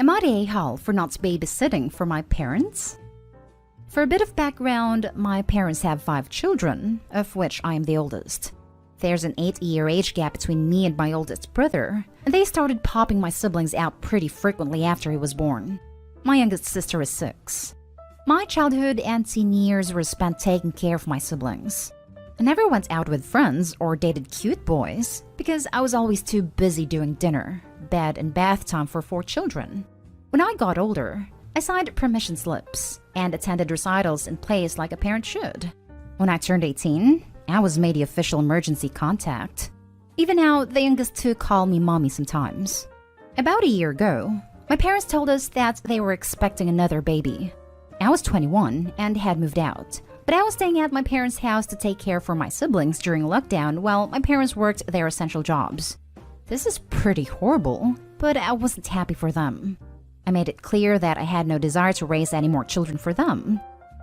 Am I the a-hole for not babysitting for my parents? For a bit of background, my parents have 5 children, of which I am the oldest. There's an 8-year age gap between me and my oldest brother, and they started popping my siblings out pretty frequently after he was born. My youngest sister is 6. My childhood and teen years were spent taking care of my siblings. I never went out with friends or dated cute boys because I was always too busy doing dinner, bed and bath time for 4 children. When I got older, I signed permission slips and attended recitals in plays like a parent should. When I turned 18, I was made the official emergency contact. Even now, the youngest 2 call me mommy sometimes. About a year ago, my parents told us that they were expecting another baby. I was 21 and had moved out, but I was staying at my parents' house to take care for my siblings during lockdown while my parents worked their essential jobs. This is pretty horrible, but I wasn't happy for them. I made it clear that I had no desire to raise any more children for them.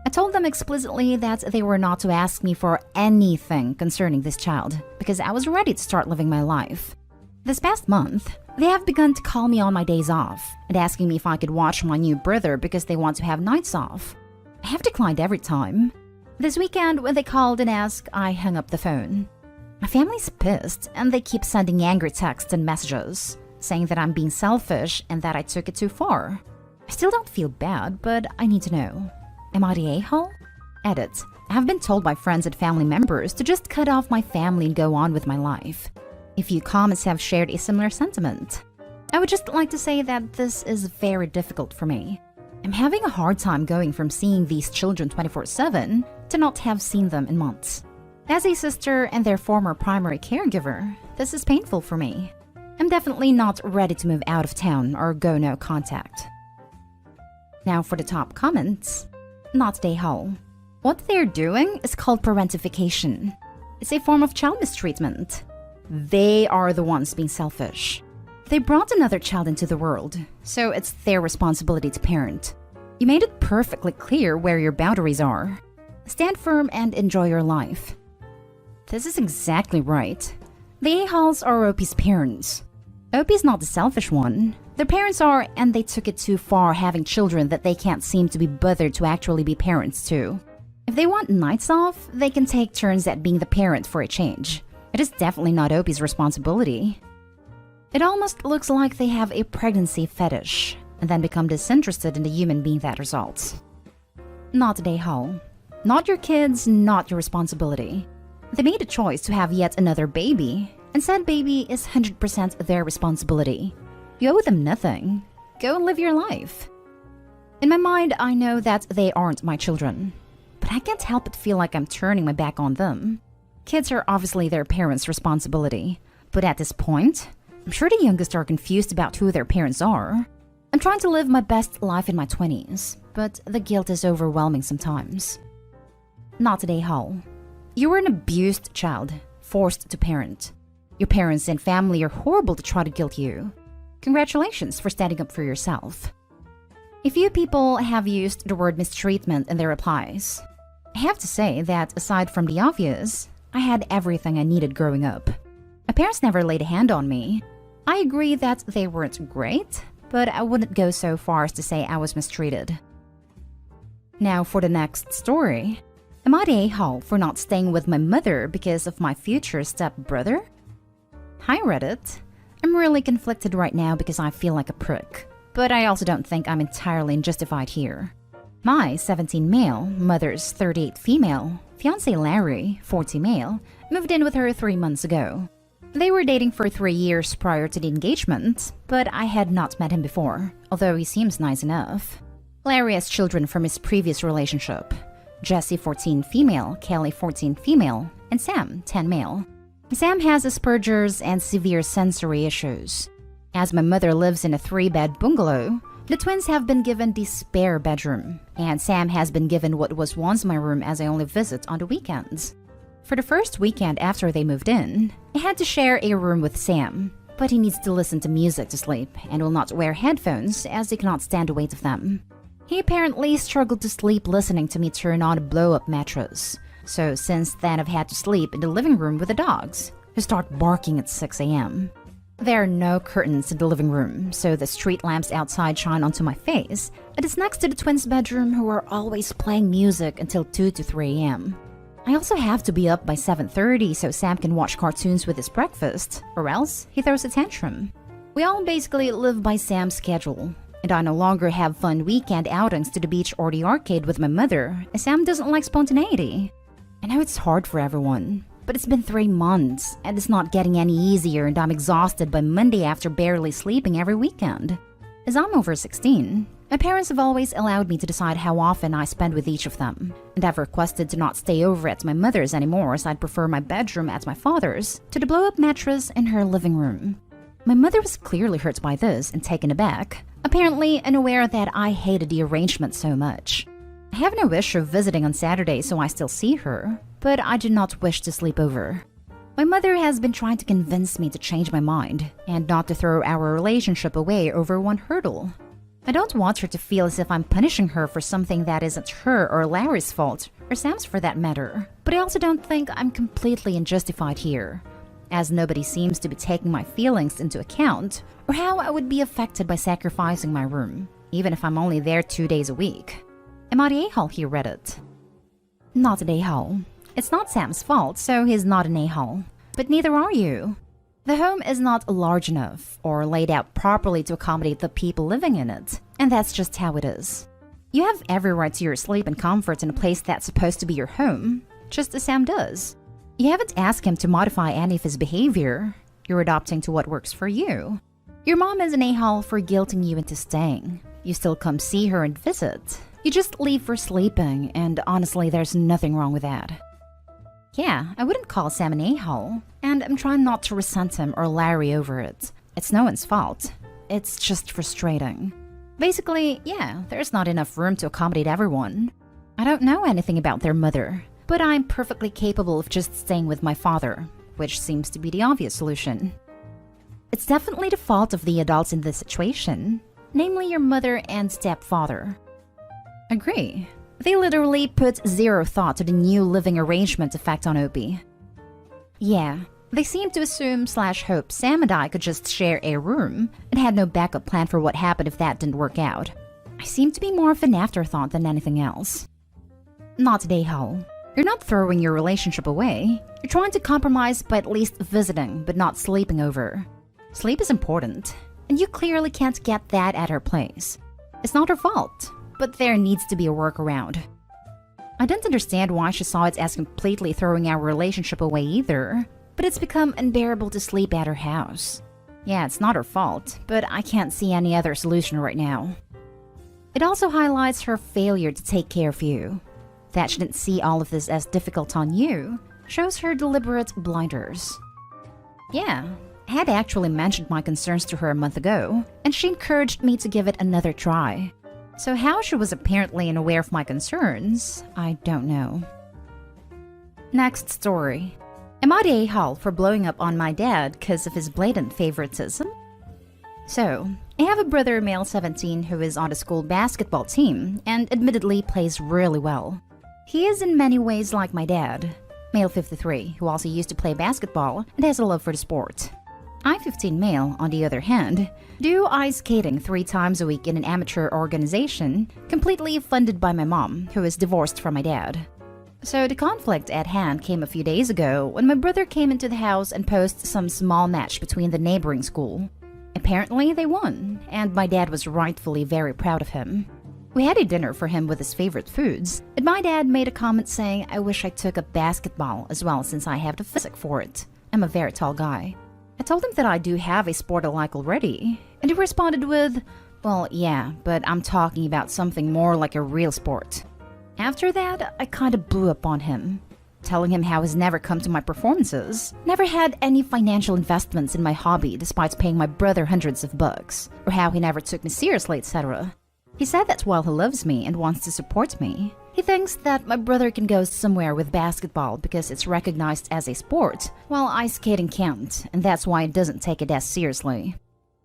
I told them explicitly that they were not to ask me for anything concerning this child because I was ready to start living my life. This past month, they have begun to call me on my days off and asking me if I could watch my new brother because they want to have nights off. I have declined every time. This weekend, when they called and asked, I hung up the phone. My family's pissed and they keep sending angry texts and messages, saying that I'm being selfish and that I took it too far. I still don't feel bad, but I need to know. Am I the a-hole? Edit. I have been told by friends and family members to just cut off my family and go on with my life. A few comments have shared a similar sentiment. I would just like to say that this is very difficult for me. I'm having a hard time going from seeing these children 24/7 to not have seen them in months. As a sister and their former primary caregiver, this is painful for me. I'm definitely not ready to move out of town or go no contact. Now for the top comments. Not the a-hole. What they're doing is called parentification. It's a form of child mistreatment. They are the ones being selfish. They brought another child into the world, so it's their responsibility to parent. You made it perfectly clear where your boundaries are. Stand firm and enjoy your life. This is exactly right. The a-holes are OP's parents. OP's not the selfish one. Their parents are, and they took it too far having children that they can't seem to be bothered to actually be parents to. If they want nights off, they can take turns at being the parent for a change. It is definitely not OP's responsibility. It almost looks like they have a pregnancy fetish, and then become disinterested in the human being that results. Not the a-hole. Not your kids, not your responsibility. They made a choice to have yet another baby, and said baby is 100% their responsibility. You owe them nothing. Go and live your life. In my mind, I know that they aren't my children, but I can't help but feel like I'm turning my back on them. Kids are obviously their parents' responsibility, but at this point, I'm sure the youngest are confused about who their parents are. I'm trying to live my best life in my 20s, but the guilt is overwhelming sometimes. Not the a-hole. You were an abused child, forced to parent. Your parents and family are horrible to try to guilt you. Congratulations for standing up for yourself. A few people have used the word mistreatment in their replies. I have to say that aside from the obvious, I had everything I needed growing up. My parents never laid a hand on me. I agree that they weren't great, but I wouldn't go so far as to say I was mistreated. Now for the next story. Am I the a-hole for not staying with my mother because of my future stepbrother? Hi Reddit. I'm really conflicted right now because I feel like a prick, but I also don't think I'm entirely unjustified here. My 17 male, mother's 38 female, fiancé Larry, 40 male, moved in with her 3 months ago. They were dating for 3 years prior to the engagement, but I had not met him before, although he seems nice enough. Larry has children from his previous relationship. Jessie 14 female, Kelly 14 female, and Sam 10 male. Sam has Asperger's and severe sensory issues. As my mother lives in a 3-bed bungalow, the twins have been given the spare bedroom, and Sam has been given what was once my room as I only visit on the weekends. For the first weekend after they moved in, I had to share a room with Sam, but he needs to listen to music to sleep and will not wear headphones as he cannot stand the weight of them. He apparently struggled to sleep listening to me turn on a blow-up mattress. So since then I've had to sleep in the living room with the dogs, who start barking at 6 a.m. There are no curtains in the living room, so the street lamps outside shine onto my face, and it's next to the twins' bedroom who are always playing music until 2 to 3 a.m. I also have to be up by 7:30 so Sam can watch cartoons with his breakfast, or else he throws a tantrum. We all basically live by Sam's schedule, and I no longer have fun weekend outings to the beach or the arcade with my mother, as Sam doesn't like spontaneity. I know it's hard for everyone, but it's been 3 months, and it's not getting any easier, and I'm exhausted by Monday after barely sleeping every weekend. As I'm over 16, my parents have always allowed me to decide how often I spend with each of them, and I've requested to not stay over at my mother's anymore, as I'd prefer my bedroom at my father's to the blow-up mattress in her living room. My mother was clearly hurt by this and taken aback, apparently unaware that I hated the arrangement so much. I have no issue visiting on Saturday, so I still see her, but I do not wish to sleep over. My mother has been trying to convince me to change my mind and not to throw our relationship away over one hurdle. I don't want her to feel as if I'm punishing her for something that isn't her or Larry's fault, or Sam's for that matter, but I also don't think I'm completely unjustified here, as nobody seems to be taking my feelings into account or how I would be affected by sacrificing my room, even if I'm only there 2 days a week. Am I the a-hole here, Reddit? Not an a-hole. It's not Sam's fault, so he's not an a-hole. But neither are you. The home is not large enough or laid out properly to accommodate the people living in it, and that's just how it is. You have every right to your sleep and comfort in a place that's supposed to be your home, just as Sam does. You haven't asked him to modify any of his behavior. You're adopting to what works for you. Your mom is an a-hole for guilting you into staying. You still come see her and visit. You just leave for sleeping, and honestly, there's nothing wrong with that. Yeah, I wouldn't call Sam an a-hole, and I'm trying not to resent him or Larry over it. It's no one's fault. It's just frustrating. Basically, yeah, there's not enough room to accommodate everyone. I don't know anything about their mother, but I'm perfectly capable of just staying with my father, which seems to be the obvious solution. It's definitely the fault of the adults in this situation, namely your mother and stepfather. Agree. They literally put zero thought to the new living arrangement effect on Opie. Yeah, they seemed to assume/hope Sam and I could just share a room and had no backup plan for what happened if that didn't work out. I seem to be more of an afterthought than anything else. Not an a-hole. You're not throwing your relationship away. You're trying to compromise by at least visiting, but not sleeping over. Sleep is important, and you clearly can't get that at her place. It's not her fault, but there needs to be a workaround. I didn't understand why she saw it as completely throwing our relationship away either, but it's become unbearable to sleep at her house. Yeah, it's not her fault, but I can't see any other solution right now. It also highlights her failure to take care of you. That she didn't see all of this as difficult on you shows her deliberate blinders. Yeah, I had actually mentioned my concerns to her a month ago, and she encouraged me to give it another try. So how she was apparently unaware of my concerns, I don't know. Next story. Am I the a-hole for blowing up on my dad because of his blatant favoritism? So, I have a brother, male 17, who is on the school basketball team and admittedly plays really well. He is in many ways like my dad, male 53, who also used to play basketball and has a love for the sport. I, 15 male, on the other hand, do ice skating 3 times a week in an amateur organization, completely funded by my mom, who is divorced from my dad. So the conflict at hand came a few days ago when my brother came into the house and posed some small match between the neighboring school. Apparently they won, and my dad was rightfully very proud of him. We had a dinner for him with his favorite foods, and my dad made a comment saying I wish I took up basketball as well since I have the physique for it. I'm a very tall guy. I told him that I do have a sport I like already, and he responded with, well, yeah, but I'm talking about something more like a real sport. After that, I kinda blew up on him, telling him how he's never come to my performances, never had any financial investments in my hobby despite paying my brother hundreds of bucks, or how he never took me seriously, etc. He said that while he loves me and wants to support me, he thinks that my brother can go somewhere with basketball because it's recognized as a sport, while ice skating can't, and that's why he doesn't take it as seriously.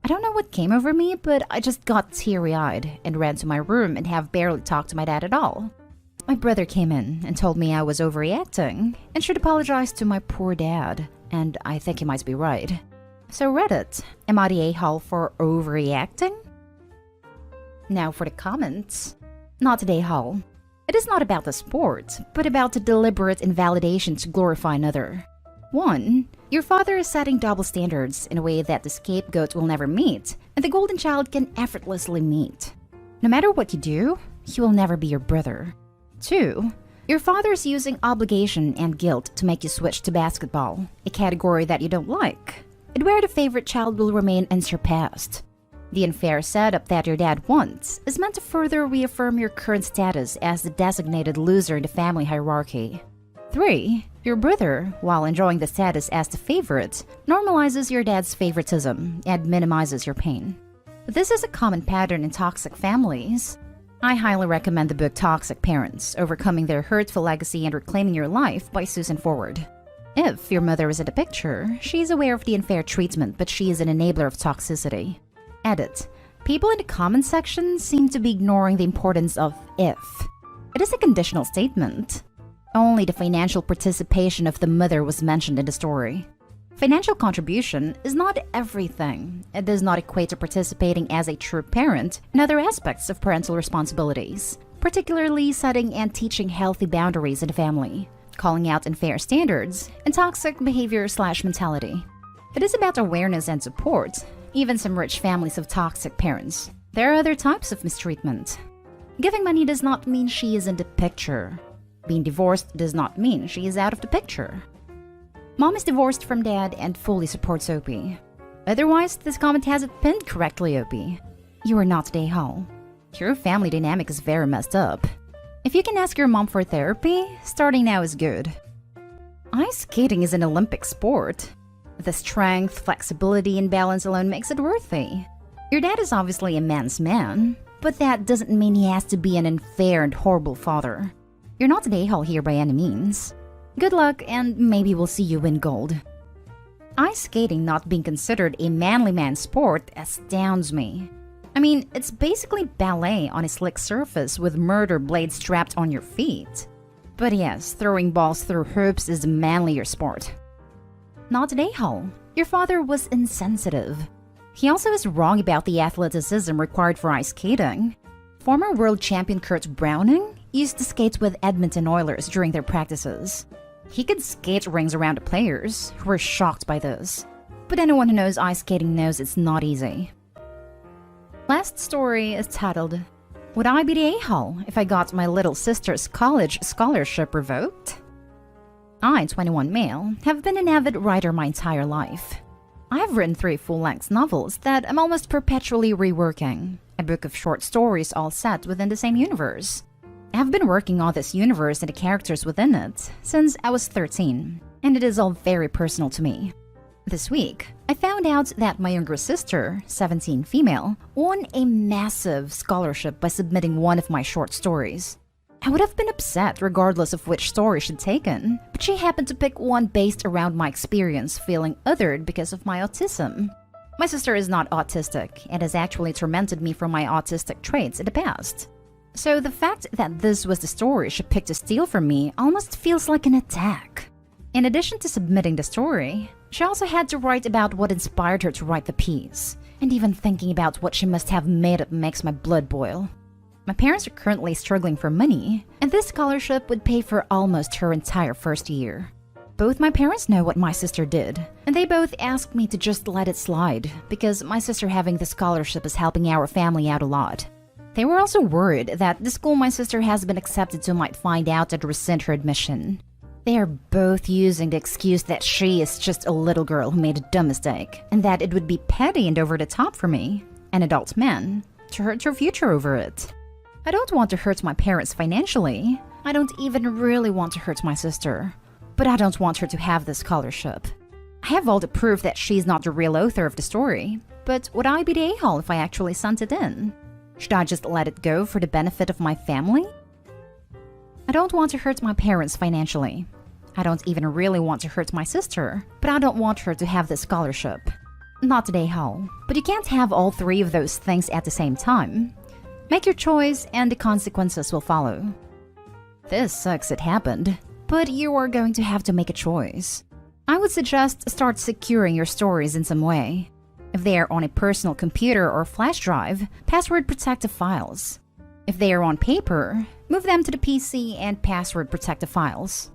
I don't know what came over me, but I just got teary-eyed and ran to my room and have barely talked to my dad at all. My brother came in and told me I was overreacting and should apologize to my poor dad, and I think he might be right. So Reddit, am I the a-hole for overreacting? Now for the comments. Not the a-hole. It is not about the sport, but about the deliberate invalidation to glorify another. 1. Your father is setting double standards in a way that the scapegoat will never meet, and the golden child can effortlessly meet. No matter what you do, he will never be your brother. 2. Your father is using obligation and guilt to make you switch to basketball, a category that you don't like, and where the favorite child will remain unsurpassed. The unfair setup that your dad wants is meant to further reaffirm your current status as the designated loser in the family hierarchy. 3. Your brother, while enjoying the status as the favorite, normalizes your dad's favoritism and minimizes your pain. This is a common pattern in toxic families. I highly recommend the book Toxic Parents: Overcoming Their Hurtful Legacy and Reclaiming Your Life by Susan Forward. If your mother is in the picture, she is aware of the unfair treatment, but she is an enabler of toxicity. Edit. People in the comment section seem to be ignoring the importance of if. It is a conditional statement. Only the financial participation of the mother was mentioned in the story. Financial contribution is not everything. It does not equate to participating as a true parent in other aspects of parental responsibilities, particularly setting and teaching healthy boundaries in the family, calling out unfair standards, and toxic behavior/mentality. It is about awareness and support. Even some rich families have toxic parents. There are other types of mistreatment. Giving money does not mean she is in the picture. Being divorced does not mean she is out of the picture. Mom is divorced from dad and fully supports Opie. Otherwise, this comment has it pinned correctly, Opie. You are not the a-hole. Your family dynamic is very messed up. If you can ask your mom for therapy, starting now is good. Ice skating is an Olympic sport. The strength, flexibility, and balance alone makes it worthy. Your dad is obviously a man's man, but that doesn't mean he has to be an unfair and horrible father. You're not an a-hole here by any means. Good luck, and maybe we'll see you win gold. Ice skating not being considered a manly man sport astounds me. I mean, it's basically ballet on a slick surface with murder blades strapped on your feet. But yes, throwing balls through hoops is a manlier sport. Not an a-hole. Your father was insensitive. He also is wrong about the athleticism required for ice skating. Former world champion Kurt Browning used to skate with Edmonton Oilers during their practices. He could skate rings around the players, who were shocked by this. But anyone who knows ice skating knows it's not easy. Last story is titled, Would I be the a-hole if I got my little sister's college scholarship revoked? I, 21 male, have been an avid writer my entire life. I have written 3 full-length novels that I'm almost perpetually reworking, a book of short stories all set within the same universe. I have been working on this universe and the characters within it since I was 13, and it is all very personal to me. This week, I found out that my younger sister, 17 female, won a massive scholarship by submitting one of my short stories. I would have been upset regardless of which story she'd taken, but she happened to pick one based around my experience feeling othered because of my autism. My sister is not autistic and has actually tormented me for my autistic traits in the past. So the fact that this was the story she picked to steal from me almost feels like an attack. In addition to submitting the story, she also had to write about what inspired her to write the piece, and even thinking about what she must have made up makes my blood boil. My parents are currently struggling for money, and this scholarship would pay for almost her entire first year. Both my parents know what my sister did, and they both asked me to just let it slide because my sister having the scholarship is helping our family out a lot. They were also worried that the school my sister has been accepted to might find out and rescind her admission. They are both using the excuse that she is just a little girl who made a dumb mistake, and that it would be petty and over the top for me, an adult man, to hurt her future over it. I don't want to hurt my parents financially. I don't even really want to hurt my sister. But I don't want her to have this scholarship. I have all the proof that she's not the real author of the story, but would I be the a-hole if I actually sent it in? Should I just let it go for the benefit of my family? I don't want to hurt my parents financially. I don't even really want to hurt my sister, but I don't want her to have this scholarship. Not the a-hole, but you can't have all 3 of those things at the same time. Make your choice and the consequences will follow. This sucks it happened, but you are going to have to make a choice. I would suggest start securing your stories in some way. If they are on a personal computer or flash drive, password protect the files. If they are on paper, move them to the PC and password protect the files.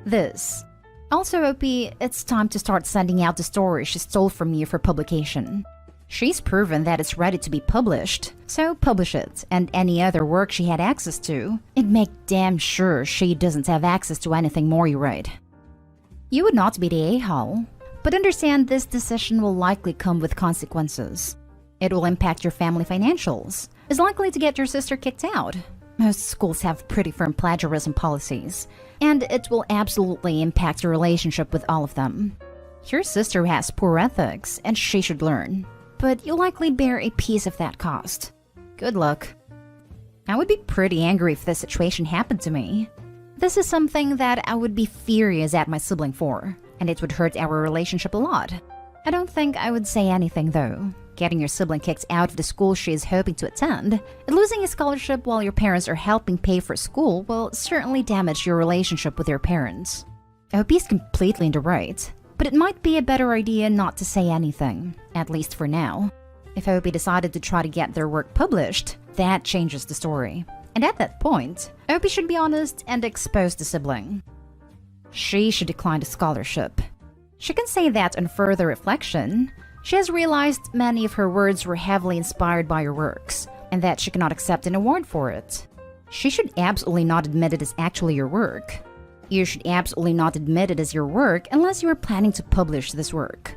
This. Also, OP, it's time to start sending out the story she stole from you for publication. She's proven that it's ready to be published, so publish it and any other work she had access to, and make damn sure she doesn't have access to anything more you write. You would not be the a-hole, but understand this decision will likely come with consequences. It will impact your family financials, is likely to get your sister kicked out. Most schools have pretty firm plagiarism policies, and it will absolutely impact your relationship with all of them. Your sister has poor ethics, and she should learn. But you'll likely bear a piece of that cost. Good luck. I would be pretty angry if this situation happened to me. This is something that I would be furious at my sibling for, and it would hurt our relationship a lot. I don't think I would say anything though. Getting your sibling kicked out of the school she is hoping to attend, and losing a scholarship while your parents are helping pay for school will certainly damage your relationship with your parents. I hope he's completely in the right. But it might be a better idea not to say anything, at least for now. If Opie decided to try to get their work published, that changes the story. And at that point, Opie should be honest and expose the sibling. She should decline the scholarship. She can say that on further reflection, she has realized many of her words were heavily inspired by your works, and that she cannot accept an award for it. She should absolutely not admit it is actually your work. You should absolutely not admit it as your work unless you are planning to publish this work.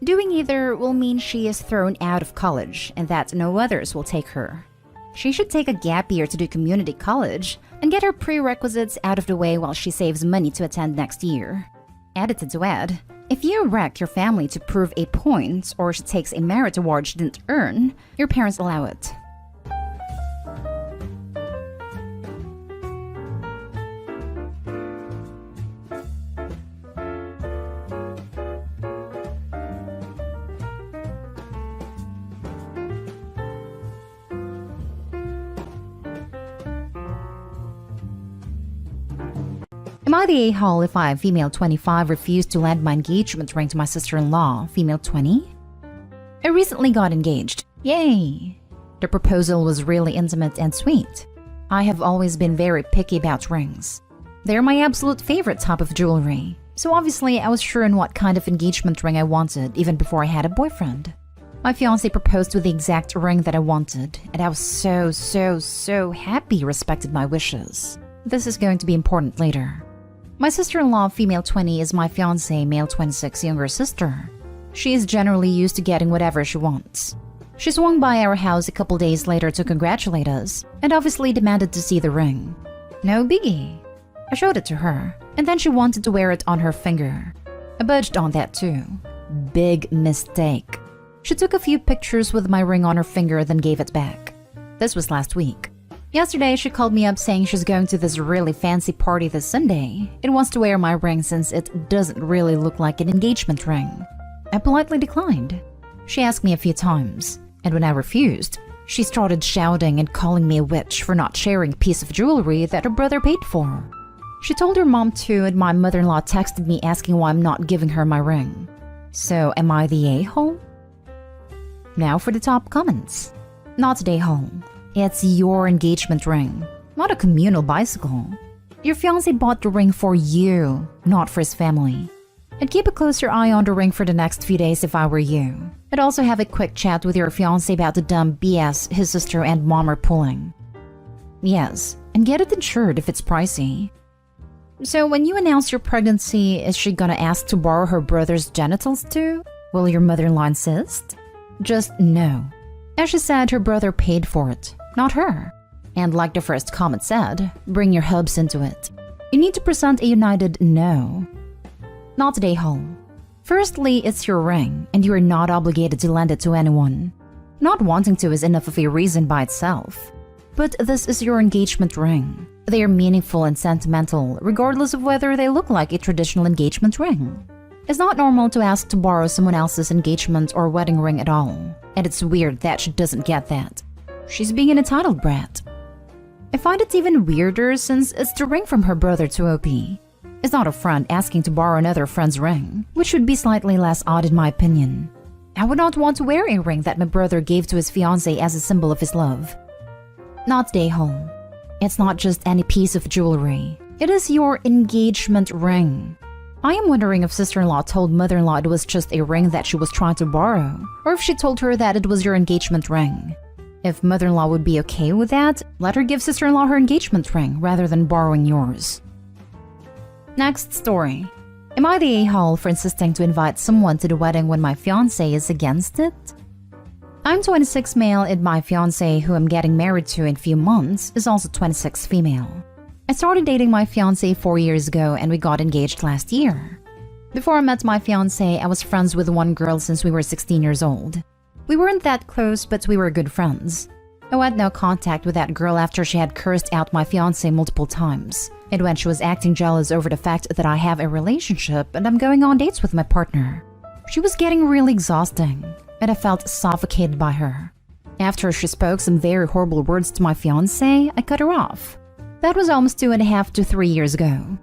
Doing either will mean she is thrown out of college and that no others will take her. She should take a gap year to do community college and get her prerequisites out of the way while she saves money to attend next year. Edited to add, if you wreck your family to prove a point or she takes a merit award she didn't earn, your parents allow it. Am I the a-hole if I, female 25, refuse to lend my engagement ring to my sister-in-law, female 20? I recently got engaged. Yay! The proposal was really intimate and sweet. I have always been very picky about rings. They're my absolute favorite type of jewelry, so obviously I was sure on what kind of engagement ring I wanted even before I had a boyfriend. My fiancé proposed with the exact ring that I wanted, and I was so happy he respected my wishes. This is going to be important later. My sister-in-law, female 20, is my fiancé, male 26, younger sister. She is generally used to getting whatever she wants. She swung by our house a couple days later to congratulate us, and obviously demanded to see the ring. No biggie. I showed it to her, and then she wanted to wear it on her finger. I budged on that too. Big mistake. She took a few pictures with my ring on her finger, then gave it back. This was last week. Yesterday, she called me up saying she's going to this really fancy party this Sunday and wants to wear my ring since it doesn't really look like an engagement ring. I politely declined. She asked me a few times, and when I refused, she started shouting and calling me a witch for not sharing a piece of jewelry that her brother paid for. She told her mom too, and my mother-in-law texted me asking why I'm not giving her my ring. So, am I the a-hole? Now for the top comments. Not the a-hole. It's your engagement ring, not a communal bicycle. Your fiancé bought the ring for you, not for his family. I'd keep a closer eye on the ring for the next few days if I were you. I'd also have a quick chat with your fiancé about the dumb BS his sister and mom are pulling. Yes, and get it insured if it's pricey. So when you announce your pregnancy, is she gonna ask to borrow her brother's genitals too? Will your mother-in-law insist? Just no. As she said, her brother paid for it, not her. And like the first comment said, bring your hubs into it. You need to present a united no. Not today, home. Firstly, it's your ring, and you are not obligated to lend it to anyone. Not wanting to is enough of a reason by itself. But this is your engagement ring. They are meaningful and sentimental, regardless of whether they look like a traditional engagement ring. It's not normal to ask to borrow someone else's engagement or wedding ring at all, and it's weird that she doesn't get that. She's being an entitled brat. I find it even weirder since it's the ring from her brother to OP. It's not a friend asking to borrow another friend's ring, which would be slightly less odd in my opinion. I would not want to wear a ring that my brother gave to his fiancée as a symbol of his love. Not the a-hole. It's not just any piece of jewelry. It is your engagement ring. I am wondering if sister-in-law told mother-in-law it was just a ring that she was trying to borrow, or if she told her that it was your engagement ring. If mother-in-law would be okay with that, let her give sister-in-law her engagement ring rather than borrowing yours. Next story. Am I the a-hole for insisting to invite someone to the wedding when my fiancé is against it? I'm 26 male and my fiancé, who I'm getting married to in a few months, is also 26 female. I started dating my fiancé 4 years ago and we got engaged last year. Before I met my fiancé, I was friends with one girl since we were 16 years old. We weren't that close, but we were good friends. I had no contact with that girl after she had cursed out my fiancé multiple times, and when she was acting jealous over the fact that I have a relationship and I'm going on dates with my partner. She was getting really exhausting, and I felt suffocated by her. After she spoke some very horrible words to my fiancé, I cut her off. That was almost 2.5 to 3 years ago.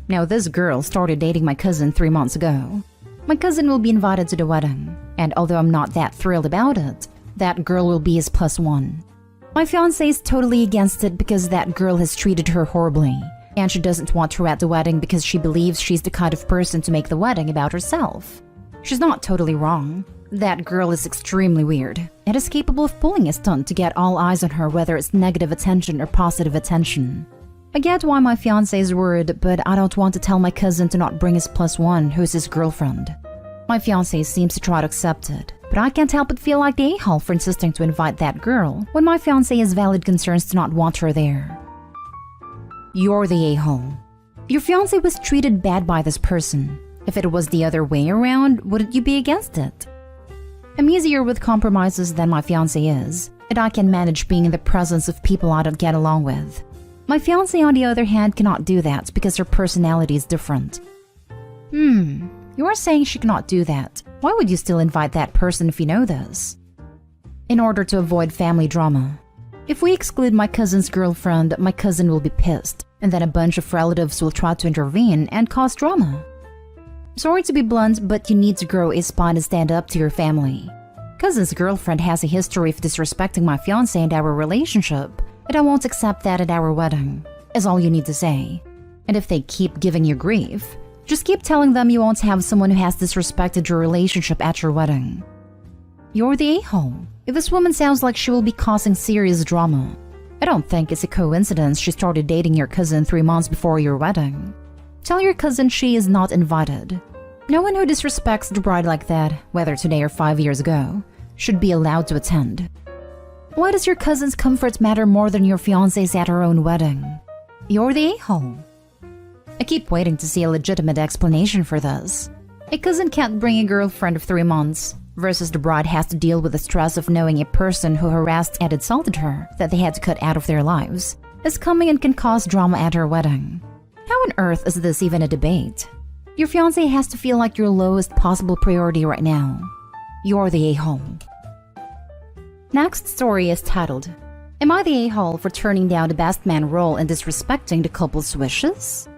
Now this girl started dating my cousin 3 months ago. My cousin will be invited to the wedding, and although I'm not that thrilled about it, that girl will be his +1. My fiancé is totally against it because that girl has treated her horribly, and she doesn't want her at the wedding because she believes she's the kind of person to make the wedding about herself. She's not totally wrong. That girl is extremely weird and is capable of pulling a stunt to get all eyes on her, whether it's negative attention or positive attention. I get why my fiancé is worried, but I don't want to tell my cousin to not bring his +1, who's his girlfriend. My fiancé seems to try to accept it, but I can't help but feel like the a-hole for insisting to invite that girl when my fiancé has valid concerns to not want her there. You're the a-hole. Your fiancé was treated bad by this person. If it was the other way around, wouldn't you be against it? I'm easier with compromises than my fiancé is, and I can manage being in the presence of people I don't get along with. My fiancé, on the other hand, cannot do that because her personality is different. You are saying she cannot do that. Why would you still invite that person if you know this? In order to avoid family drama. If we exclude my cousin's girlfriend, my cousin will be pissed, and then a bunch of relatives will try to intervene and cause drama. Sorry to be blunt, but you need to grow a spine and stand up to your family. Cousin's girlfriend has a history of disrespecting my fiancé and our relationship, and I won't accept that at our wedding, is all you need to say. And if they keep giving you grief, just keep telling them you won't have someone who has disrespected your relationship at your wedding. You're the a-hole. If this woman sounds like she will be causing serious drama, I don't think it's a coincidence she started dating your cousin 3 months before your wedding. Tell your cousin she is not invited. No one who disrespects the bride like that, whether today or 5 years ago, should be allowed to attend. Why does your cousin's comfort matter more than your fiancé's at her own wedding? You're the a-hole. I keep waiting to see a legitimate explanation for this. A cousin can't bring a girlfriend of 3 months, versus the bride has to deal with the stress of knowing a person who harassed and insulted her that they had to cut out of their lives is coming and can cause drama at her wedding. How on earth is this even a debate? Your fiancé has to feel like your lowest possible priority right now. You're the a-hole. Next story is titled, Am I the a-hole for turning down the best man role and disrespecting the couple's wishes?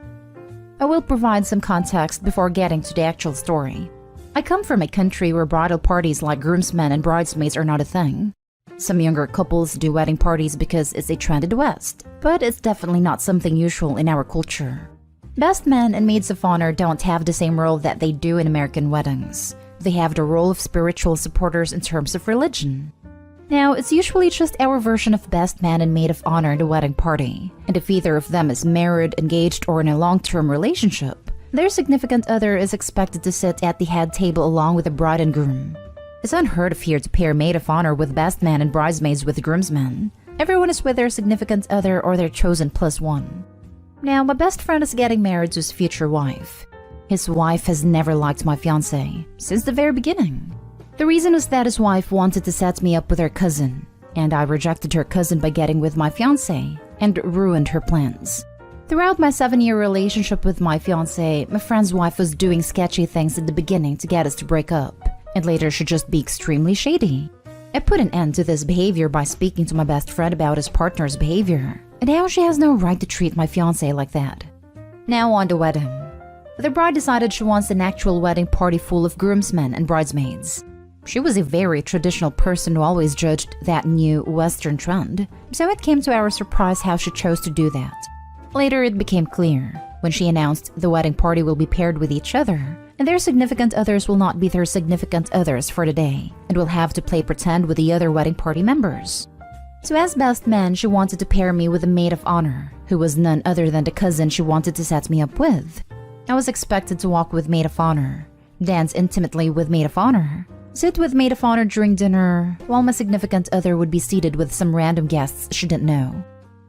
I will provide some context before getting to the actual story. I come from a country where bridal parties like groomsmen and bridesmaids are not a thing. Some younger couples do wedding parties because it's a trend in the West, but it's definitely not something usual in our culture. Best men and maids of honor don't have the same role that they do in American weddings. They have the role of spiritual supporters in terms of religion. Now, it's usually just our version of best man and maid of honor in the wedding party, and if either of them is married, engaged, or in a long-term relationship, their significant other is expected to sit at the head table along with the bride and groom. It's unheard of here to pair maid of honor with best man and bridesmaids with groomsmen. Everyone is with their significant other or their chosen +1. Now, my best friend is getting married to his future wife. His wife has never liked my fiancé, since the very beginning. The reason was that his wife wanted to set me up with her cousin, and I rejected her cousin by getting with my fiancé, and ruined her plans. Throughout my 7-year relationship with my fiancé, my friend's wife was doing sketchy things at the beginning to get us to break up, and later she'd just be extremely shady. I put an end to this behavior by speaking to my best friend about his partner's behavior, and how she has no right to treat my fiancé like that. Now on the wedding. The bride decided she wants an actual wedding party full of groomsmen and bridesmaids. She was a very traditional person who always judged that new Western trend, so it came to our surprise how she chose to do that. Later, it became clear when she announced the wedding party will be paired with each other, and their significant others will not be their significant others for the day, and will have to play pretend with the other wedding party members. So as best man, she wanted to pair me with a maid of honor, who was none other than the cousin she wanted to set me up with. I was expected to walk with maid of honor, dance intimately with maid of honor, sit with maid of honor during dinner, while my significant other would be seated with some random guests she didn't know.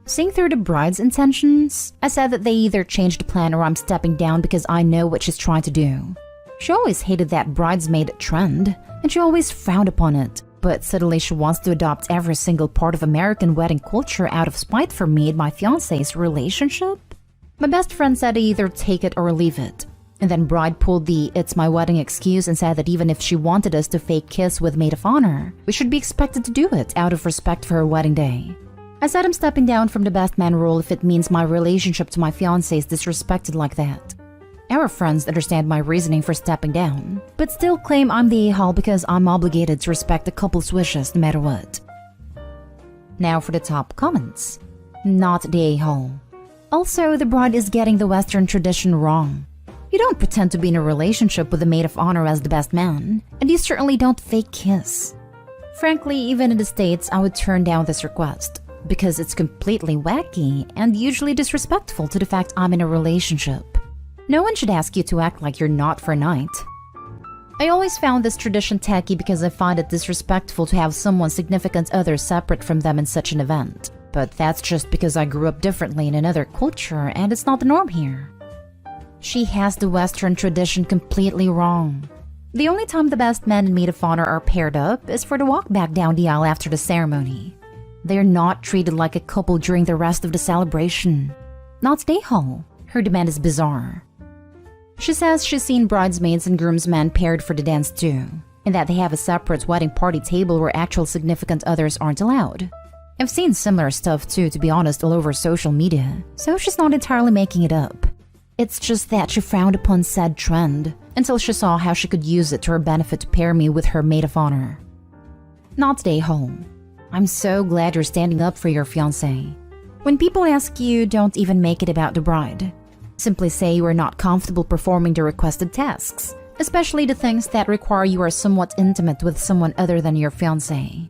Seeing through the bride's intentions, I said that they either changed the plan or I'm stepping down because I know what she's trying to do. She always hated that bridesmaid trend, and she always frowned upon it, but suddenly she wants to adopt every single part of American wedding culture out of spite for me and my fiancé's relationship. My best friend said to either take it or leave it. And then bride pulled the "it's my wedding" excuse and said that even if she wanted us to fake kiss with maid of honor, we should be expected to do it out of respect for her wedding day. I said I'm stepping down from the best man role if it means my relationship to my fiancé is disrespected like that. Our friends understand my reasoning for stepping down, but still claim I'm the a-hole because I'm obligated to respect the couple's wishes no matter what. Now for the top comments. Not the a-hole. Also, the bride is getting the Western tradition wrong. You don't pretend to be in a relationship with a maid of honor as the best man, and you certainly don't fake kiss. Frankly, even in the States, I would turn down this request, because it's completely wacky and usually disrespectful to the fact I'm in a relationship. No one should ask you to act like you're not for a night. I always found this tradition tacky because I find it disrespectful to have someone's significant other separate from them in such an event. But that's just because I grew up differently in another culture and it's not the norm here. She has the Western tradition completely wrong. The only time the best man and maid of honor are paired up is for the walk back down the aisle after the ceremony. They're not treated like a couple during the rest of the celebration. Not stay home. Her demand is bizarre. She says she's seen bridesmaids and groomsmen paired for the dance too, and that they have a separate wedding party table where actual significant others aren't allowed. I've seen similar stuff too, to be honest, all over social media, so she's not entirely making it up. It's just that she frowned upon said trend until she saw how she could use it to her benefit to pair me with her maid of honor. Not stay home. I'm so glad you're standing up for your fiancé. When people ask you, don't even make it about the bride. Simply say you are not comfortable performing the requested tasks, especially the things that require you are somewhat intimate with someone other than your fiancé.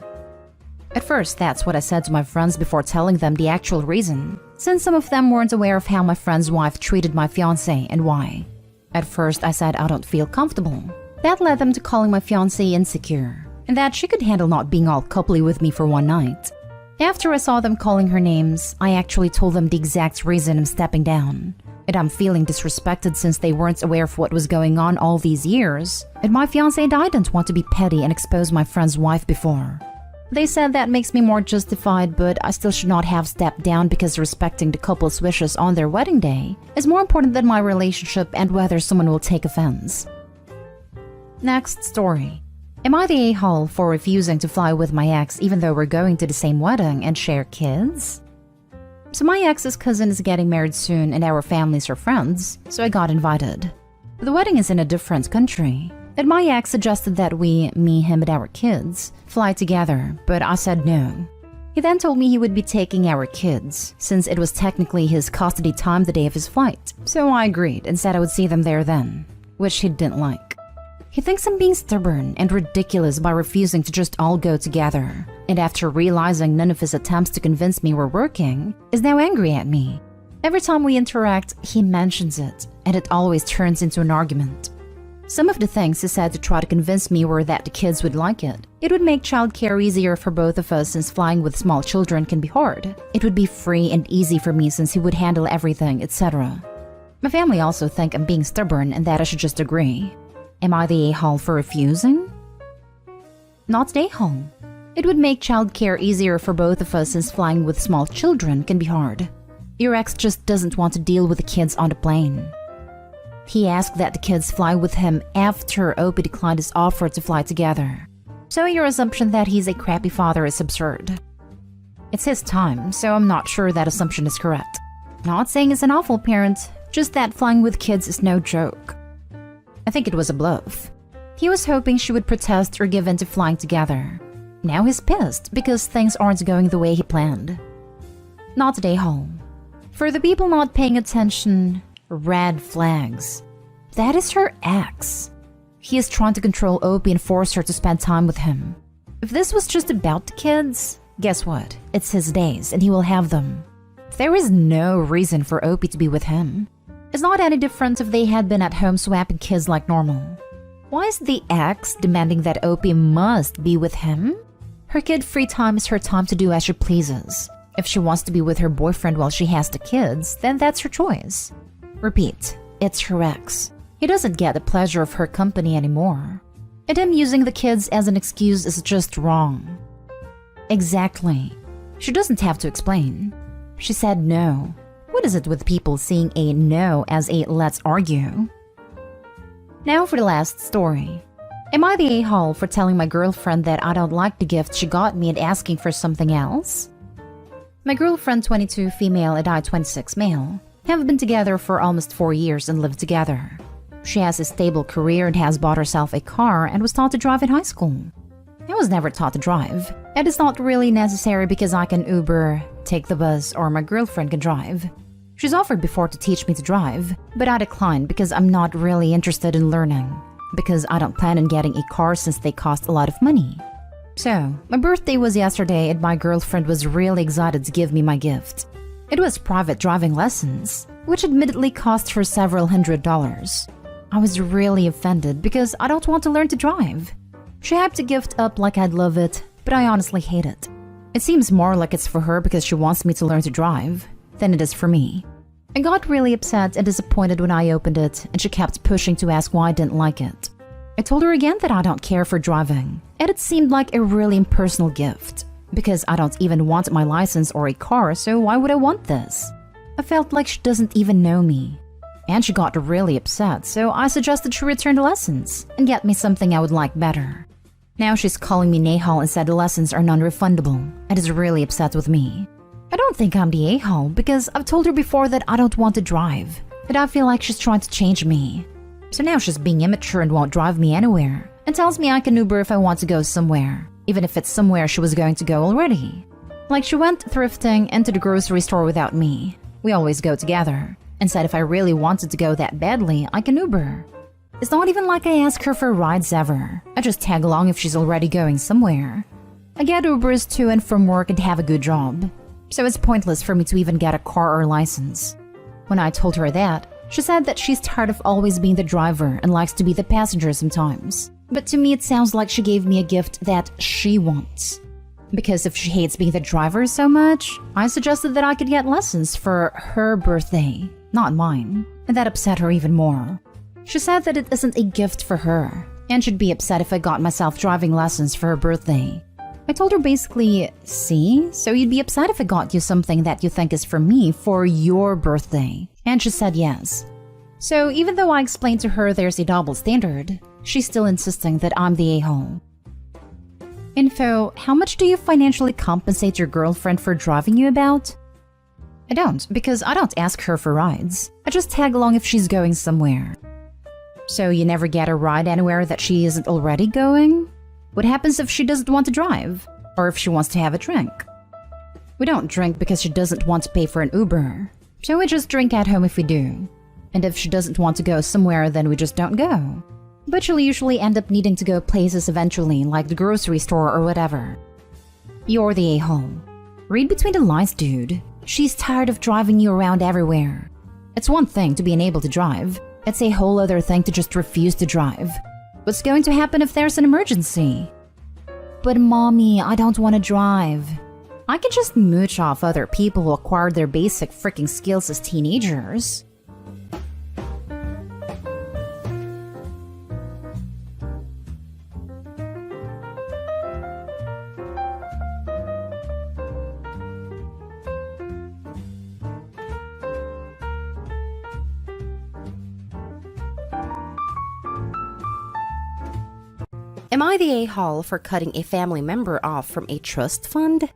At first, that's what I said to my friends before telling them the actual reason, since some of them weren't aware of how my friend's wife treated my fiancé and why. At first, I said I don't feel comfortable. That led them to calling my fiancé insecure, and that she could handle not being all coupley with me for one night. After I saw them calling her names, I actually told them the exact reason I'm stepping down. And I'm feeling disrespected since they weren't aware of what was going on all these years, and my fiancé and I didn't want to be petty and expose my friend's wife before. They said that makes me more justified, but I still should not have stepped down because respecting the couple's wishes on their wedding day is more important than my relationship and whether someone will take offense. Next story. Am I the a-hole for refusing to fly with my ex even though we're going to the same wedding and share kids? So my ex's cousin is getting married soon and our families are friends, so I got invited. The wedding is in a different country, and my ex suggested that we, me, him, and our kids, fly together, but I said no. He then told me he would be taking our kids, since it was technically his custody time the day of his flight, so I agreed and said I would see them there then, which he didn't like. He thinks I'm being stubborn and ridiculous by refusing to just all go together, and after realizing none of his attempts to convince me were working, is now angry at me. Every time we interact, he mentions it, and it always turns into an argument. Some of the things he said to try to convince me were that the kids would like it. It would make childcare easier for both of us since flying with small children can be hard. It would be free and easy for me since he would handle everything, etc. My family also think I'm being stubborn and that I should just agree. Am I the a-hole for refusing? Not the a-hole. It would make childcare easier for both of us since flying with small children can be hard. Your ex just doesn't want to deal with the kids on the plane. He asked that the kids fly with him after Opie declined his offer to fly together. So your assumption that he's a crappy father is absurd. It's his time, so I'm not sure that assumption is correct. Not saying he's an awful parent, Just that flying with kids is no joke. I think it was a bluff. He was hoping she would protest or give in to flying together. Now he's pissed because things aren't going the way he planned. Not today, home. For the people not paying attention, red flags. That is her ex. He is trying to control Opie and force her to spend time with him. If this was just about the kids, guess what? It's his days and he will have them. There is no reason for Opie to be with him. It's not any different if they had been at home swapping kids like normal. Why is the ex demanding that Opie must be with him? Her kid-free time is her time to do as she pleases. If she wants to be with her boyfriend while she has the kids, then that's her choice. Repeat, it's her ex. He doesn't get the pleasure of her company anymore. And him using the kids as an excuse is just wrong. Exactly. She doesn't have to explain. She said no. What is it with people seeing a no as a let's argue? Now for the last story. Am I the a-hole for telling my girlfriend that I don't like the gift she got me and asking for something else? My girlfriend, 22 female and I, 26 male, have been together for almost 4 years and live together. She has a stable career and has bought herself a car and was taught to drive in high school. I was never taught to drive, and it's not really necessary because I can Uber, take the bus, or my girlfriend can drive. She's offered before to teach me to drive, but I declined because I'm not really interested in learning, because I don't plan on getting a car since they cost a lot of money. So, my birthday was yesterday and my girlfriend was really excited to give me my gift. It was private driving lessons, which admittedly cost her several $100s. I was really offended because I don't want to learn to drive. She hyped the gift up like I'd love it, but I honestly hate it. It seems more like it's for her because she wants me to learn to drive than it is for me. I got really upset and disappointed when I opened it, and she kept pushing to ask why I didn't like it. I told her again that I don't care for driving, and it seemed like a really impersonal gift, because I don't even want my license or a car, so why would I want this? I felt like she doesn't even know me. And she got really upset, so I suggested she return the lessons and get me something I would like better. Now she's calling me Nahal and said the lessons are non-refundable, and is really upset with me. I don't think I'm the a-hole because I've told her before that I don't want to drive, and I feel like she's trying to change me. So now she's being immature and won't drive me anywhere, and tells me I can Uber if I want to go somewhere, even if it's somewhere she was going to go already. Like she went thrifting and to the grocery store without me. We always go together, and said if I really wanted to go that badly, I can Uber. It's not even like I ask her for rides ever. I just tag along if she's already going somewhere. I get Ubers to and from work and have a good job, so it's pointless for me to even get a car or license. When I told her that, she said that she's tired of always being the driver and likes to be the passenger sometimes. But to me it sounds like she gave me a gift that she wants. Because if she hates being the driver so much, I suggested that I could get lessons for her birthday, not mine, and that upset her even more. She said that it isn't a gift for her, and she'd be upset if I got myself driving lessons for her birthday. I told her basically, see, so you'd be upset if I got you something that you think is for me for your birthday. And she said yes. So even though I explained to her there's a double standard, she's still insisting that I'm the a-hole. Info, how much do you financially compensate your girlfriend for driving you about? I don't, because I don't ask her for rides. I just tag along if she's going somewhere. So you never get a ride anywhere that she isn't already going? What happens if she doesn't want to drive? Or if she wants to have a drink? We don't drink because she doesn't want to pay for an Uber. So we just drink at home if we do. And if she doesn't want to go somewhere, then we just don't go. But she'll usually end up needing to go places eventually, like the grocery store or whatever. You're the a-hole. Read between the lines, dude. She's tired of driving you around everywhere. It's one thing to be unable to drive. It's a whole other thing to just refuse to drive. What's going to happen if there's an emergency? But mommy, I don't want to drive. I can just mooch off other people who acquired their basic freaking skills as teenagers. Am I the a-hole for cutting a family member off from a trust fund?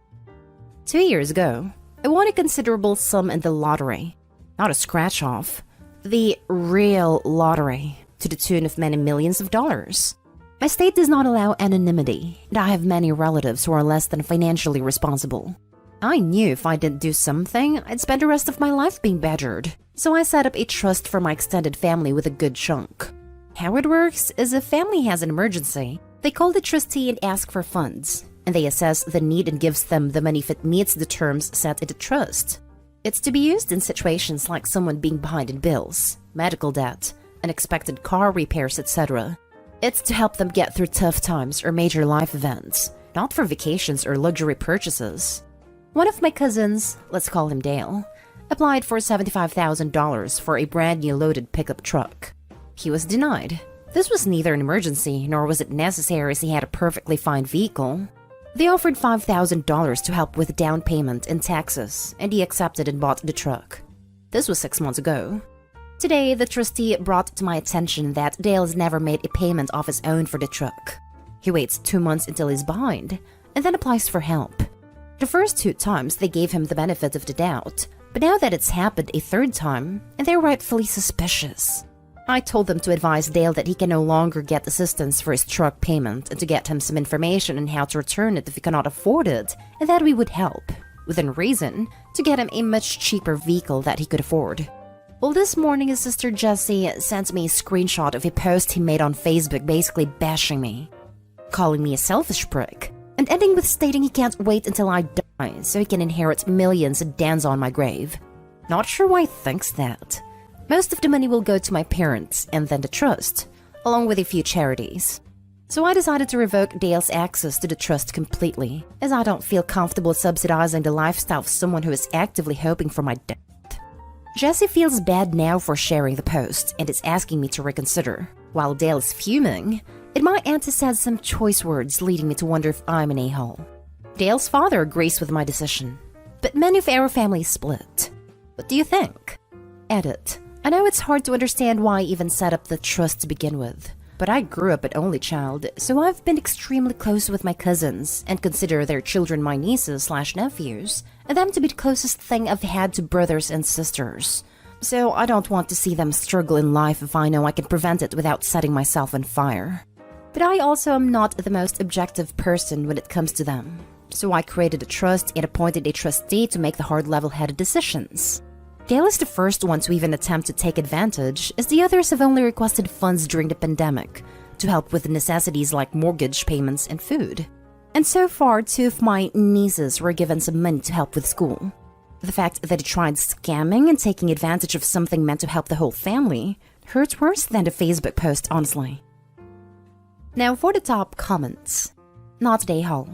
2 years ago, I won a considerable sum in the lottery. Not a scratch-off, The real lottery, to the tune of many millions of dollars. My state does not allow anonymity, and I have many relatives who are less than financially responsible. I knew if I didn't do something, I'd spend the rest of my life being badgered. So I set up a trust for my extended family with a good chunk. How it works is if family has an emergency, they call the trustee and ask for funds, and they assess the need and gives them the money if it meets the terms set in the trust. It's to be used in situations like someone being behind in bills, medical debt, unexpected car repairs, etc. It's to help them get through tough times or major life events, not for vacations or luxury purchases. One of my cousins, let's call him Dale, applied for $75,000 for a brand new loaded pickup truck. He was denied. This was neither an emergency nor was it necessary as he had a perfectly fine vehicle. They offered $5,000 to help with down payment and taxes, and he accepted and bought the truck. This was 6 months ago. Today, the trustee brought to my attention that Dale has never made a payment of his own for the truck. He waits 2 months until he's behind, and then applies for help. The first 2 times they gave him the benefit of the doubt, but now that it's happened a 3rd time, and they're rightfully suspicious. I told them to advise Dale that he can no longer get assistance for his truck payment and to get him some information on how to return it if he cannot afford it, and that we would help, within reason, to get him a much cheaper vehicle that he could afford. Well, this morning his sister Jessie sent me a screenshot of a post he made on Facebook basically bashing me, calling me a selfish prick, and ending with stating he can't wait until I die so he can inherit millions and dance on my grave. Not sure why he thinks that. Most of the money will go to my parents and then the trust, along with a few charities. So I decided to revoke Dale's access to the trust completely, as I don't feel comfortable subsidizing the lifestyle of someone who is actively hoping for my death. Jessie feels bad now for sharing the post and is asking me to reconsider. While Dale is fuming, and my auntie said some choice words leading me to wonder if I'm an a-hole. Dale's father agrees with my decision, but many of our family split. What do you think? Edit. I know it's hard to understand why I even set up the trust to begin with, but I grew up an only child, so I've been extremely close with my cousins and consider their children my nieces/nephews, and them to be the closest thing I've had to brothers and sisters. So I don't want to see them struggle in life if I know I can prevent it without setting myself on fire. But I also am not the most objective person when it comes to them, so I created a trust and appointed a trustee to make the hard level-headed decisions. Dale is the first one to even attempt to take advantage, as the others have only requested funds during the pandemic to help with the necessities like mortgage payments and food. And so far, 2 of my nieces were given some money to help with school. The fact that he tried scamming and taking advantage of something meant to help the whole family hurts worse than the Facebook post, honestly. Now for the top comments. Not a-hole.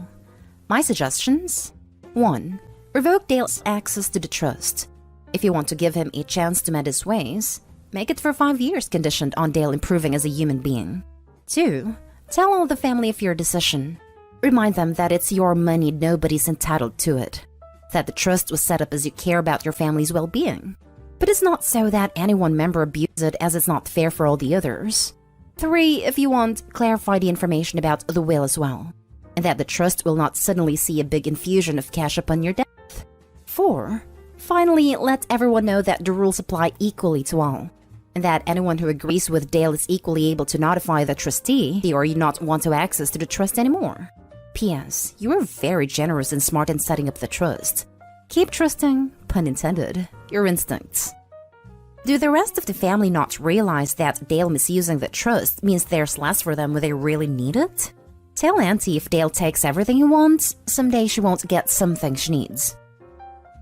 My suggestions? 1. Revoke Dale's access to the trust. If you want to give him a chance to mend his ways, make it for 5 years conditioned on Dale improving as a human being. 2. Tell all the family of your decision. Remind them that it's your money, nobody's entitled to it. That the trust was set up as you care about your family's well-being. But it's not so that any one member abuses it, as it's not fair for all the others. 3. If you want, clarify the information about the will as well, and that the trust will not suddenly see a big infusion of cash upon your death. 4. Finally, let everyone know that the rules apply equally to all, and that anyone who agrees with Dale is equally able to notify the trustee or you not want to access to the trust anymore. P.S. You are very generous and smart in setting up the trust. Keep trusting, pun intended, your instincts. Do the rest of the family not realize that Dale misusing the trust means there's less for them when they really need it? Tell Auntie if Dale takes everything he wants, someday she won't get something she needs.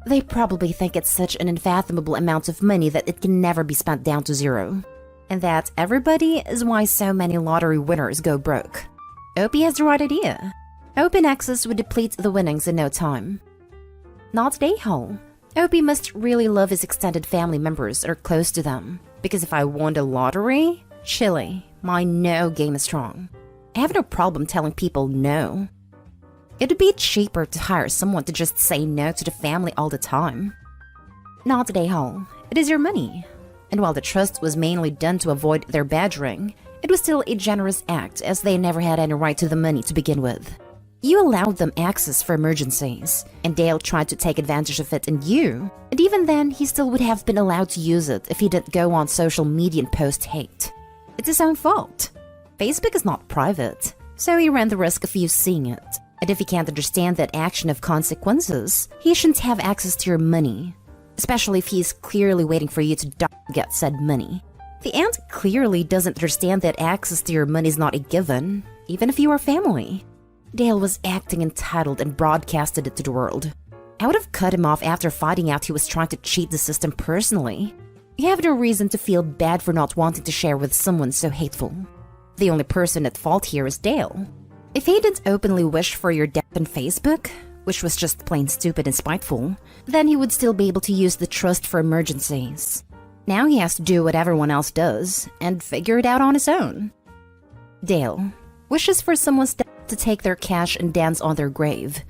They probably think it's such an unfathomable amount of money that it can never be spent down to zero. And that everybody is why so many lottery winners go broke. Opie has the right idea. Open access would deplete the winnings in no time. Not a-hole. Opie must really love his extended family members or close to them. Because if I won the lottery, chilly, my no game is strong. I have no problem telling people no. It would be cheaper to hire someone to just say no to the family all the time. Not a-hole. It is your money. And while the trust was mainly done to avoid their badgering, it was still a generous act as they never had any right to the money to begin with. You allowed them access for emergencies, and Dale tried to take advantage of it in you. And even then, he still would have been allowed to use it if he didn't go on social media and post hate. It's his own fault. Facebook is not private, so he ran the risk of you seeing it. And if he can't understand that action of consequences, he shouldn't have access to your money, especially if he is clearly waiting for you to get said money. The aunt clearly doesn't understand that access to your money is not a given, even if you are family. Dale was acting entitled and broadcasted it to the world. I would have cut him off after finding out he was trying to cheat the system personally. You have no reason to feel bad for not wanting to share with someone so hateful. The only person at fault here is Dale. If he didn't openly wish for your death on Facebook, which was just plain stupid and spiteful, then he would still be able to use the trust for emergencies. Now he has to do what everyone else does and figure it out on his own. Dale wishes for someone's death to take their cash and dance on their grave.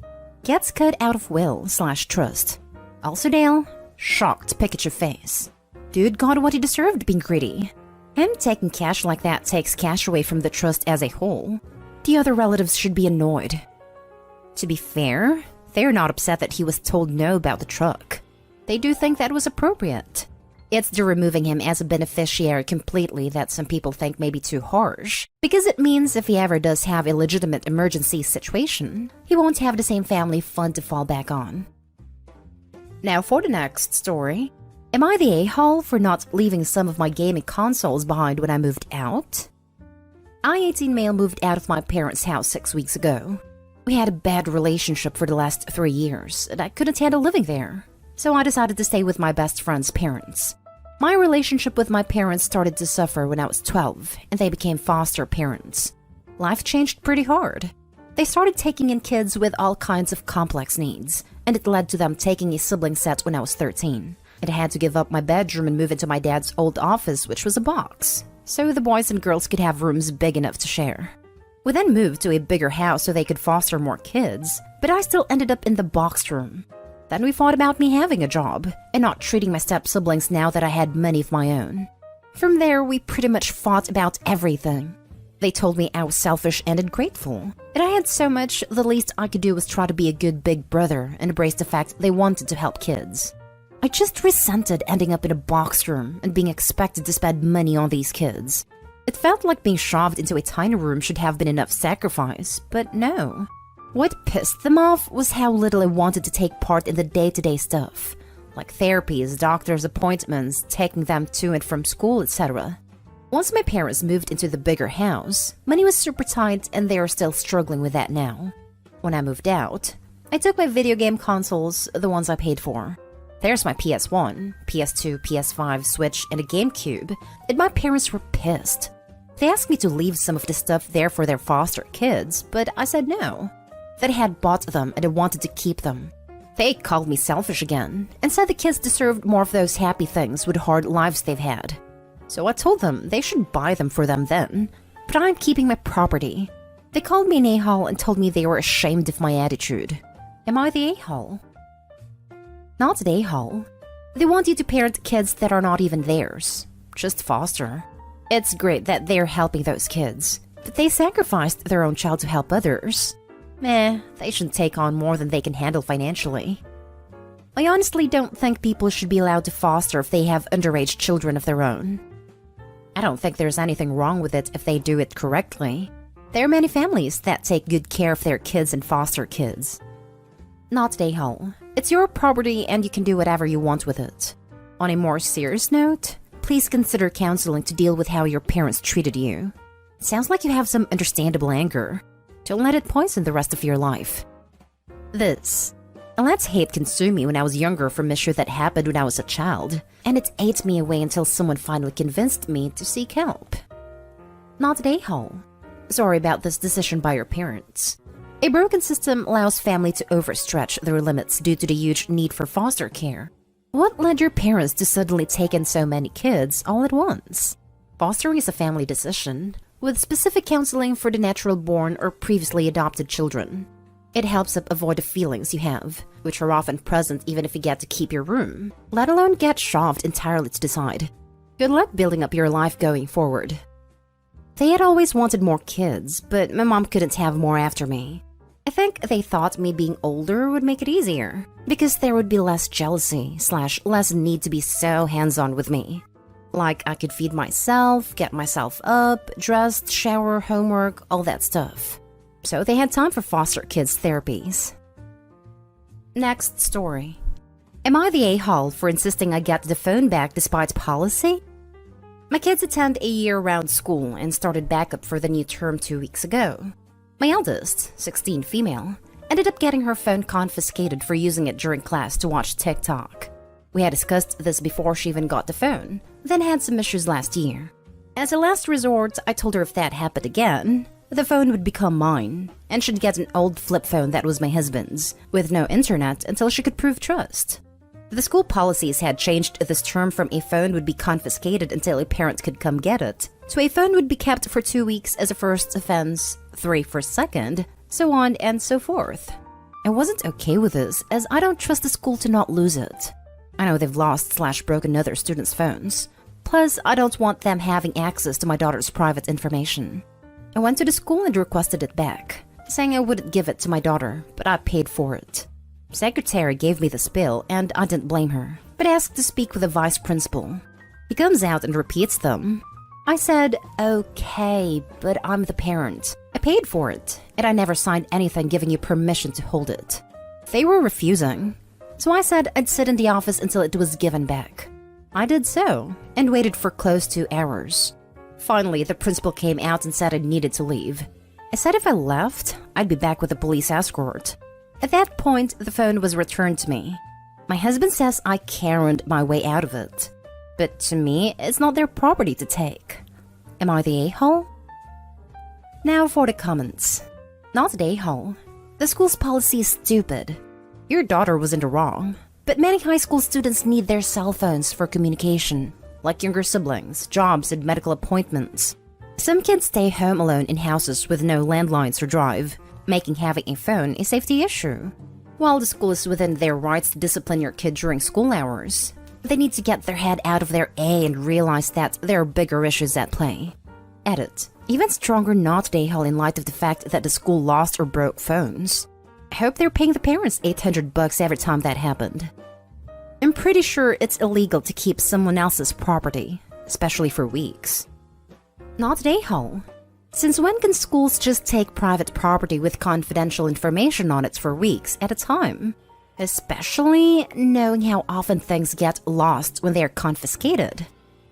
Gets cut out of will/trust. Also Dale, shocked Pikachu face. Dude got what he deserved being greedy. Him taking cash like that takes cash away from the trust as a whole. The other relatives should be annoyed. To be fair, they're not upset that he was told no about the truck. They do think that was appropriate. It's the removing him as a beneficiary completely that some people think may be too harsh, because it means if he ever does have a legitimate emergency situation, he won't have the same family fund to fall back on. Now for the next story. Am I the a-hole for not leaving some of my gaming consoles behind when I moved out? I, 18 male, moved out of my parents' house 6 weeks ago. We had a bad relationship for the last 3 years, and I couldn't handle living there, so I decided to stay with my best friend's parents. My relationship with my parents started to suffer when I was 12, and they became foster parents. Life changed pretty hard. They started taking in kids with all kinds of complex needs, and it led to them taking a sibling set when I was 13. And I had to give up my bedroom and move into my dad's old office, which was a box, so the boys and girls could have rooms big enough to share. We then moved to a bigger house so they could foster more kids, but I still ended up in the box room. Then we fought about me having a job and not treating my step-siblings now that I had money of my own. From there, we pretty much fought about everything. They told me I was selfish and ungrateful, and I had so much, the least I could do was try to be a good big brother and embrace the fact they wanted to help kids. I just resented ending up in a box room and being expected to spend money on these kids. It felt like being shoved into a tiny room should have been enough sacrifice, but no. What pissed them off was how little I wanted to take part in the day-to-day stuff, like therapies, doctor's appointments, taking them to and from school, etc. Once my parents moved into the bigger house, money was super tight and they are still struggling with that now. When I moved out, I took my video game consoles, the ones I paid for. There's my PS1, PS2, PS5, Switch, and a GameCube, and my parents were pissed. They asked me to leave some of the stuff there for their foster kids, but I said no. That I had bought them and I wanted to keep them. They called me selfish again, and said the kids deserved more of those happy things with hard lives they've had. So I told them they should buy them for them then, but I'm keeping my property. They called me an a-hole and told me they were ashamed of my attitude. Am I the a-hole? Not the a-hole. They want you to parent kids that are not even theirs. Just foster. It's great that they're helping those kids, but they sacrificed their own child to help others. They shouldn't take on more than they can handle financially. I honestly don't think people should be allowed to foster if they have underage children of their own. I don't think there's anything wrong with it if they do it correctly. There are many families that take good care of their kids and foster kids. Not the a-hole. It's your property and you can do whatever you want with it. On a more serious note, please consider counseling to deal with how your parents treated you. It sounds like you have some understandable anger. Don't let it poison the rest of your life. This. I let hate consume me when I was younger from issues that happened when I was a child, and it ate me away until someone finally convinced me to seek help. Not the a-hole. Sorry about this decision by your parents. A broken system allows family to overstretch their limits due to the huge need for foster care. What led your parents to suddenly take in so many kids all at once? Fostering is a family decision, with specific counseling for the natural born or previously adopted children. It helps avoid the feelings you have, which are often present even if you get to keep your room, let alone get shoved entirely to the side. Good luck building up your life going forward. They had always wanted more kids, but my mom couldn't have more after me. I think they thought me being older would make it easier, because there would be less jealousy / less need to be so hands-on with me. Like I could feed myself, get myself up, dressed, shower, homework, all that stuff. So they had time for foster kids therapies. Next story. Am I the a-hole for insisting I get the phone back despite policy? My kids attend a year-round school and started backup for the new term 2 weeks ago. My eldest, 16 female, ended up getting her phone confiscated for using it during class to watch TikTok. We had discussed this before she even got the phone, then had some issues last year. As a last resort, I told her if that happened again, the phone would become mine, and she'd get an old flip phone that was my husband's, with no internet until she could prove trust. The school policies had changed this term from a phone would be confiscated until a parent could come get it, to a phone would be kept for 2 weeks as a first offense, 3 for second, so on and so forth. I wasn't okay with this, as I don't trust the school to not lose it. I know they've lost / broken other students' phones. Plus, I don't want them having access to my daughter's private information. I went to the school and requested it back, saying I wouldn't give it to my daughter, but I paid for it. Secretary gave me this bill, and I didn't blame her, but asked to speak with the vice principal. He comes out and repeats them. I said, okay, but I'm the parent. I paid for it, and I never signed anything giving you permission to hold it. They were refusing, so I said I'd sit in the office until it was given back. I did so, and waited for close to 2 hours. Finally, the principal came out and said I needed to leave. I said if I left, I'd be back with a police escort. At that point, the phone was returned to me. My husband says I Karen'd my way out of it. But to me, it's not their property to take. Am I the a-hole? Now for the comments. Not the a-hole. The school's policy is stupid. Your daughter was in the wrong. But many high school students need their cell phones for communication, like younger siblings, jobs, and medical appointments. Some kids stay home alone in houses with no landlines or drive, making having a phone a safety issue. While the school is within their rights to discipline your kid during school hours, they need to get their head out of their A and realize that there are bigger issues at play. Edit. Even stronger not the a-hole in light of the fact that the school lost or broke phones. I hope they're paying the parents $800 every time that happened. I'm pretty sure it's illegal to keep someone else's property, especially for weeks. Not the a-hole. Since when can schools just take private property with confidential information on it for weeks at a time? Especially knowing how often things get lost when they are confiscated.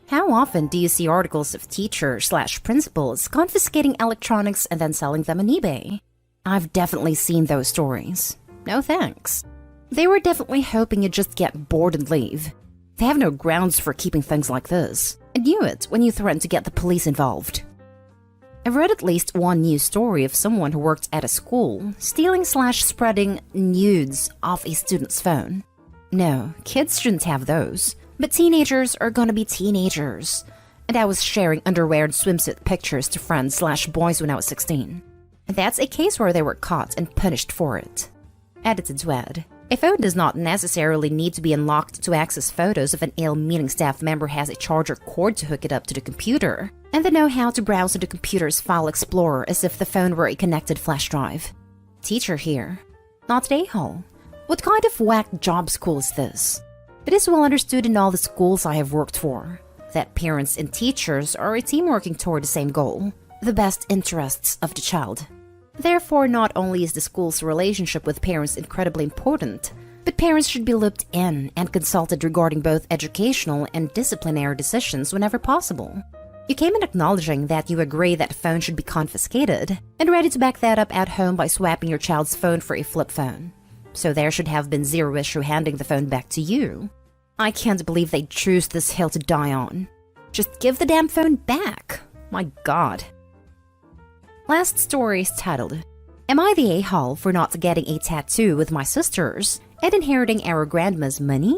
How often do you see articles of teachers / principals confiscating electronics and then selling them on eBay? I've definitely seen those stories. No thanks. They were definitely hoping you'd just get bored and leave. They have no grounds for keeping things like this. I knew it when you threatened to get the police involved. I've read at least one news story of someone who worked at a school stealing / spreading nudes off a student's phone. No, kids shouldn't have those, but teenagers are gonna be teenagers. And I was sharing underwear and swimsuit pictures to friends / boys when I was 16. That's a case where they were caught and punished for it. Edited to add, a phone does not necessarily need to be unlocked to access photos if an ill-meaning staff member has a charger cord to hook it up to the computer, and they know how to browse through the computer's file explorer as if the phone were a connected flash drive. Teacher here. Not the a-hole. What kind of whack job school is this? It is well understood in all the schools I have worked for that parents and teachers are a team working toward the same goal, the best interests of the child. Therefore, not only is the school's relationship with parents incredibly important, but parents should be looped in and consulted regarding both educational and disciplinary decisions whenever possible. You came in acknowledging that you agree that a phone should be confiscated, and ready to back that up at home by swapping your child's phone for a flip phone. So there should have been zero issue handing the phone back to you. I can't believe they choose this hill to die on. Just give the damn phone back. My god. Last story is titled, Am I the a-hole for not getting a tattoo with my sisters and inheriting our grandma's money?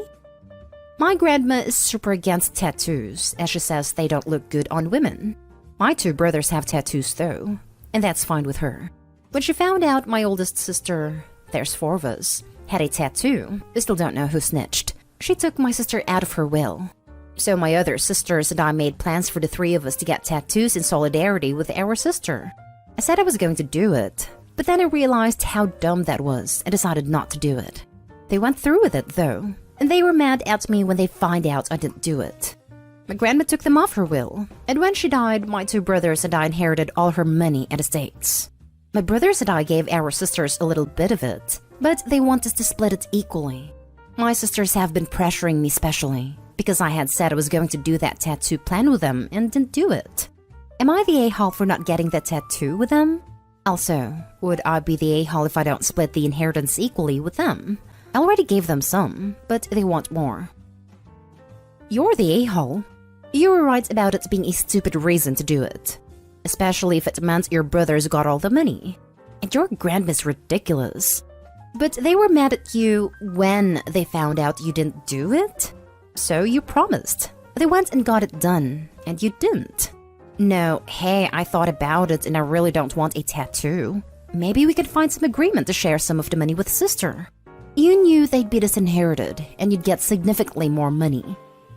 My grandma is super against tattoos, as she says they don't look good on women. My 2 brothers have tattoos though, and that's fine with her. When she found out my oldest sister, there's 4 of us, had a tattoo, we still don't know who snitched, she took my sister out of her will. So my other sisters and I made plans for the 3 of us to get tattoos in solidarity with our sister. I said I was going to do it, But then I realized how dumb that was and decided not to do it. They went through with it though, and they were mad at me when they find out I didn't do it. My grandma took them off her will, and when she died, my 2 brothers and I inherited all her money and estates. My brothers and I gave our sisters a little bit of it, but they want us to split it equally. My sisters have been pressuring me specially, because I had said I was going to do that tattoo plan with them and didn't do it. Am I the a-hole for not getting that tattoo with them? Also, would I be the a-hole if I don't split the inheritance equally with them? I already gave them some, but they want more. You're the a-hole. You were right about it being a stupid reason to do it. Especially if it meant your brothers got all the money. And your grandma's ridiculous. But they were mad at you when they found out you didn't do it? So you promised. They went and got it done, and you didn't. No, hey, I thought about it and I really don't want a tattoo. Maybe we could find some agreement to share some of the money with sister. You knew they'd be disinherited, and you'd get significantly more money.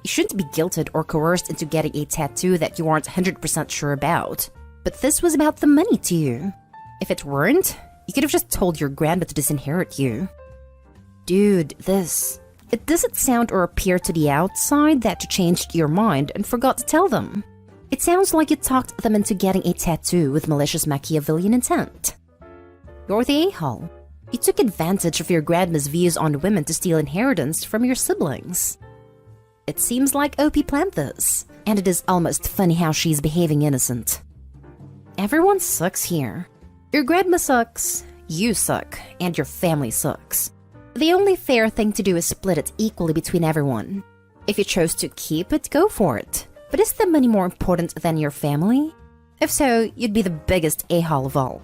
You shouldn't be guilted or coerced into getting a tattoo that you aren't 100% sure about. But this was about the money to you. If it weren't, you could have just told your grandma to disinherit you. Dude, it doesn't sound or appear to the outside that you changed your mind and forgot to tell them. It sounds like you talked them into getting a tattoo with malicious Machiavellian intent. You're the a-hole. You took advantage of your grandma's views on women to steal inheritance from your siblings. It seems like OP planned this, and it is almost funny how she's behaving innocent. Everyone sucks here. Your grandma sucks, you suck, and your family sucks. The only fair thing to do is split it equally between everyone. If you chose to keep it, go for it. But is the money more important than your family? If so, you'd be the biggest a-hole of all.